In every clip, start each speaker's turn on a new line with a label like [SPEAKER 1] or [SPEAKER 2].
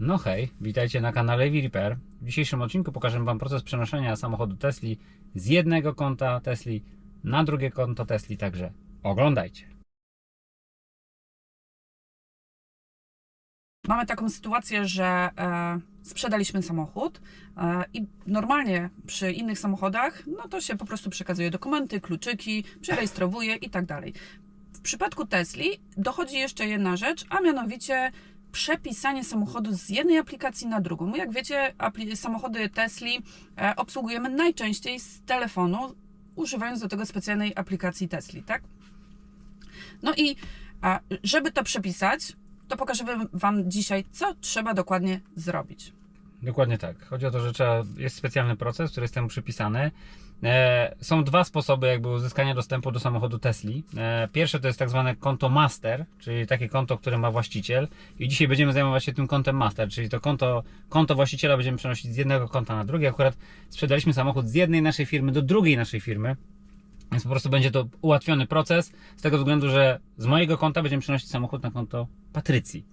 [SPEAKER 1] No hej, witajcie na kanale EV Repair. W dzisiejszym odcinku pokażę Wam proces przenoszenia samochodu Tesli z jednego konta Tesli na drugie konto Tesli, także oglądajcie.
[SPEAKER 2] Mamy taką sytuację, że sprzedaliśmy samochód i normalnie przy innych samochodach, no to się po prostu przekazuje dokumenty, kluczyki, przerejestrowuje i tak dalej. W przypadku Tesli dochodzi jeszcze jedna rzecz, a mianowicie przepisanie samochodu z jednej aplikacji na drugą. My, jak wiecie, samochody Tesli obsługujemy najczęściej z telefonu, używając do tego specjalnej aplikacji Tesli, tak? No i żeby to przepisać, to pokażę Wam dzisiaj, co trzeba dokładnie zrobić.
[SPEAKER 1] Dokładnie tak. Chodzi o to, że jest specjalny proces, który jest temu przypisany. Są dwa sposoby jakby uzyskania dostępu do samochodu Tesli. Pierwsze to jest tak zwane konto master, czyli takie konto, które ma właściciel. I dzisiaj będziemy zajmować się tym kontem master, czyli to konto właściciela będziemy przenosić z jednego konta na drugie. Akurat sprzedaliśmy samochód z jednej naszej firmy do drugiej naszej firmy. Więc po prostu będzie to ułatwiony proces, z tego względu, że z mojego konta będziemy przenosić samochód na konto Patrycji.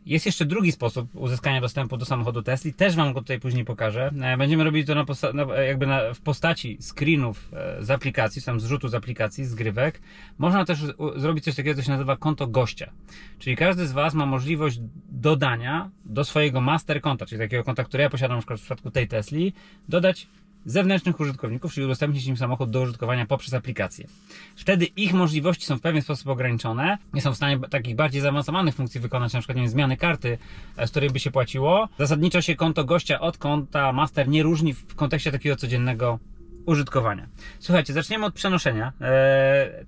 [SPEAKER 1] Jest jeszcze drugi sposób uzyskania dostępu do samochodu Tesli, też Wam go tutaj później pokażę. Będziemy robili to w postaci screenów z aplikacji, tam zrzutu z aplikacji, zgrywek. Można też zrobić coś takiego, co się nazywa konto gościa. Czyli każdy z Was ma możliwość dodania do swojego master konta, czyli takiego konta, które ja posiadam na przykład w przypadku tej Tesli, dodać zewnętrznych użytkowników, czyli udostępnić im samochód do użytkowania poprzez aplikację. Wtedy ich możliwości są w pewien sposób ograniczone. Nie są w stanie takich bardziej zaawansowanych funkcji wykonać, na przykład nie wiem, zmiany karty, z której by się płaciło. Zasadniczo się konto gościa od konta master nie różni w kontekście takiego codziennego użytkowania. Słuchajcie, zaczniemy od przenoszenia.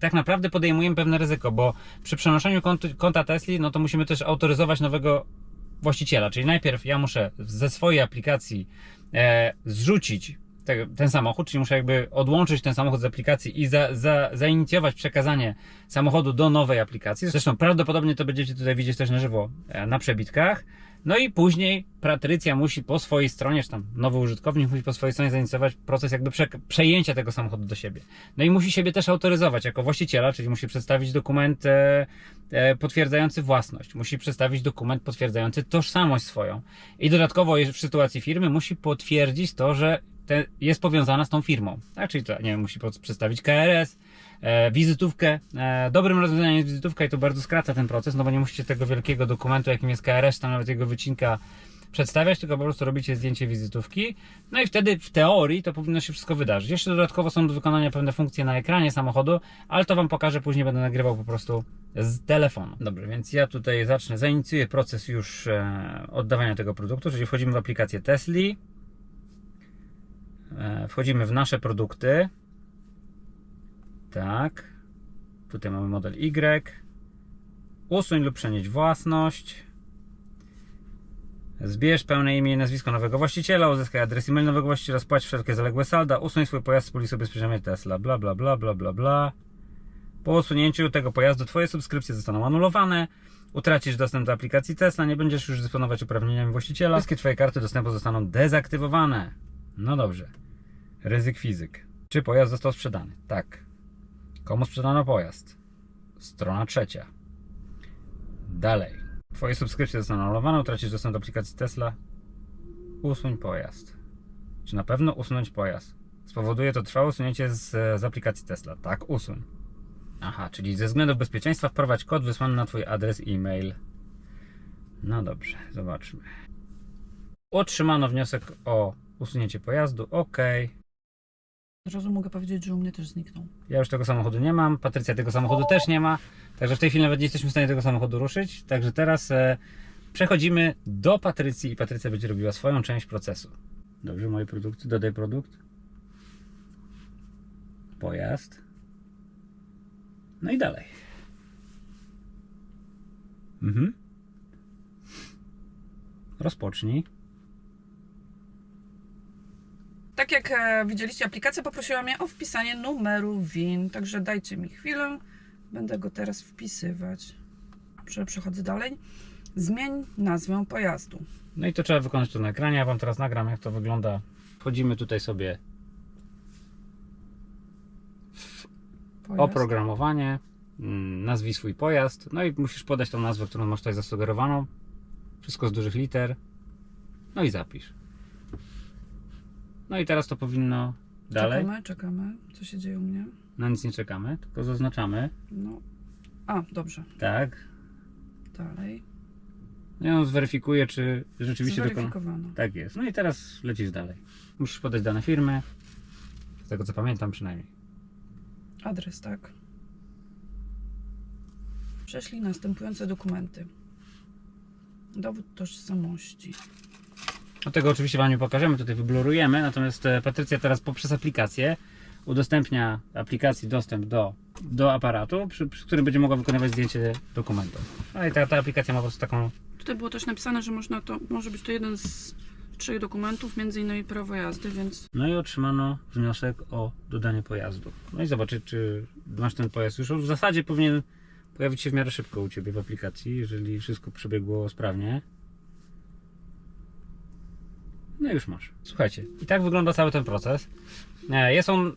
[SPEAKER 1] Tak naprawdę podejmujemy pewne ryzyko, bo przy przenoszeniu konta Tesli, no to musimy też autoryzować nowego właściciela, czyli najpierw ja muszę ze swojej aplikacji zrzucić ten samochód, czyli muszę jakby odłączyć ten samochód z aplikacji i zainicjować przekazanie samochodu do nowej aplikacji. Zresztą prawdopodobnie to będziecie tutaj widzieć też na żywo na przebitkach. No i później Patrycja musi po swojej stronie, czy tam nowy użytkownik musi po swojej stronie zainicjować proces jakby przejęcia tego samochodu do siebie. No i musi siebie też autoryzować jako właściciela, czyli musi przedstawić dokument potwierdzający własność, musi przedstawić dokument potwierdzający tożsamość swoją. I dodatkowo w sytuacji firmy musi potwierdzić to, że jest powiązana z tą firmą. Tak? Czyli to, nie wiem, musi przedstawić KRS, wizytówkę. Dobrym rozwiązaniem jest wizytówka i to bardzo skraca ten proces, no bo nie musicie tego wielkiego dokumentu, jakim jest KRS, tam nawet jego wycinka przedstawiać, tylko po prostu robicie zdjęcie wizytówki. No i wtedy w teorii to powinno się wszystko wydarzyć. Jeszcze dodatkowo są do wykonania pewne funkcje na ekranie samochodu, ale to Wam pokażę, później będę nagrywał po prostu z telefonu. Dobrze, więc ja tutaj zainicjuję proces już oddawania tego produktu, czyli wchodzimy w aplikację Tesli. Wchodzimy w nasze produkty. Tak. Tutaj mamy model Y. Usuń lub przenieść własność. Zbierz pełne imię i nazwisko nowego właściciela. Uzyskaj adres e-mail nowego właściciela. Spłać wszelkie zaległe salda. Usuń swój pojazd z polisy ubezpieczenia Tesla. Bla bla bla bla bla bla. Po usunięciu tego pojazdu Twoje subskrypcje zostaną anulowane. Utracisz dostęp do aplikacji Tesla. Nie będziesz już dysponować uprawnieniami właściciela. Wszystkie Twoje karty dostępu zostaną dezaktywowane. No dobrze. Ryzyk fizyk. Czy pojazd został sprzedany? Tak. Komu sprzedano pojazd? Strona trzecia. Dalej. Twoje subskrypcje zostaną anulowane, utracisz dostęp do aplikacji Tesla. Usuń pojazd. Czy na pewno usunąć pojazd? Spowoduje to trwałe usunięcie z aplikacji Tesla. Tak, usuń. Aha, czyli ze względów bezpieczeństwa wprowadź kod wysłany na Twój adres e-mail. No dobrze, zobaczmy. Otrzymano wniosek o usunięcie pojazdu. OK.
[SPEAKER 2] Od razu mogę powiedzieć, że u mnie też zniknął.
[SPEAKER 1] Ja już tego samochodu nie mam, Patrycja tego samochodu też nie ma, także w tej chwili nawet nie jesteśmy w stanie tego samochodu ruszyć. Także teraz przechodzimy do Patrycji i Patrycja będzie robiła swoją część procesu. Dobrze, moje produkty, dodaj produkt. Pojazd. No i dalej. Rozpocznij.
[SPEAKER 2] Tak jak widzieliście aplikację, poprosiła mnie o wpisanie numeru WIN, także dajcie mi chwilę, będę go teraz wpisywać. Przechodzę dalej. Zmień nazwę pojazdu.
[SPEAKER 1] No i to trzeba wykonać tu na ekranie, ja Wam teraz nagram, jak to wygląda. Wchodzimy tutaj sobie w oprogramowanie, nazwij swój pojazd, no i musisz podać tą nazwę, którą masz tutaj zasugerowaną. Wszystko z dużych liter. No i zapisz. No i teraz to powinno dalej.
[SPEAKER 2] Czekamy. Co się dzieje u mnie?
[SPEAKER 1] Na nic nie czekamy, tylko zaznaczamy.
[SPEAKER 2] No. A, dobrze.
[SPEAKER 1] Tak.
[SPEAKER 2] Dalej.
[SPEAKER 1] No i on zweryfikuje, czy rzeczywiście
[SPEAKER 2] Zweryfikowano.
[SPEAKER 1] Tak jest. No i teraz lecisz dalej. Musisz podać dane firmy. Z tego co pamiętam przynajmniej.
[SPEAKER 2] Adres, tak. Prześlij następujące dokumenty. Dowód tożsamości.
[SPEAKER 1] No tego oczywiście Wam nie pokażemy, tutaj wyblurujemy, natomiast Patrycja teraz poprzez aplikację udostępnia aplikacji dostęp do aparatu, przy którym będzie mogła wykonywać zdjęcie dokumentów. No i ta aplikacja ma po prostu taką...
[SPEAKER 2] Tutaj było też napisane, że może być to jeden z 3 dokumentów, między innymi prawo jazdy, więc...
[SPEAKER 1] No i otrzymano wniosek o dodanie pojazdu. No i zobaczyć, czy masz ten pojazd już. W zasadzie powinien pojawić się w miarę szybko u Ciebie w aplikacji, jeżeli wszystko przebiegło sprawnie. No i już masz. Słuchajcie, i tak wygląda cały ten proces. Jest on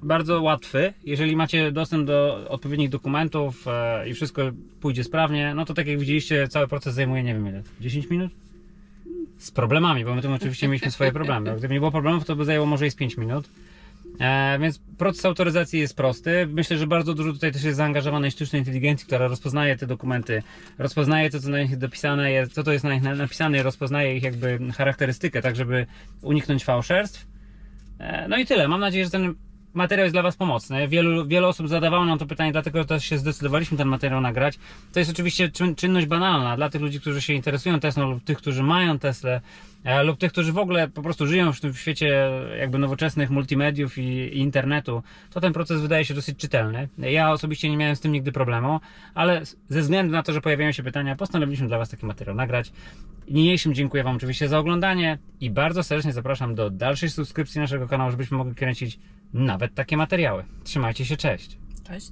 [SPEAKER 1] bardzo łatwy. Jeżeli macie dostęp do odpowiednich dokumentów i wszystko pójdzie sprawnie, no to tak jak widzieliście, cały proces zajmuje, nie wiem ile, 10 minut? Z problemami, bo my tym oczywiście mieliśmy swoje problemy. Gdyby nie było problemów, to by zajęło może i z 5 minut. Więc proces autoryzacji jest prosty. Myślę, że bardzo dużo tutaj też jest zaangażowanej sztucznej inteligencji, która rozpoznaje te dokumenty, rozpoznaje to, co na nich dopisane jest, co to jest na nich napisane i rozpoznaje ich jakby charakterystykę, tak żeby uniknąć fałszerstw. No i tyle. Mam nadzieję, że ten materiał jest dla Was pomocny. Wielu osób zadawało nam to pytanie, dlatego też się zdecydowaliśmy ten materiał nagrać. To jest oczywiście czynność banalna dla tych ludzi, którzy się interesują Teslą lub tych, którzy mają Teslę lub tych, którzy w ogóle po prostu żyją w tym świecie jakby nowoczesnych multimediów i internetu. To ten proces wydaje się dosyć czytelny. Ja osobiście nie miałem z tym nigdy problemu, ale ze względu na to, że pojawiają się pytania, postanowiliśmy dla Was taki materiał nagrać. Niniejszym dziękuję Wam oczywiście za oglądanie i bardzo serdecznie zapraszam do dalszej subskrypcji naszego kanału, żebyśmy mogli kręcić nawet takie materiały. Trzymajcie się, cześć!
[SPEAKER 2] Cześć!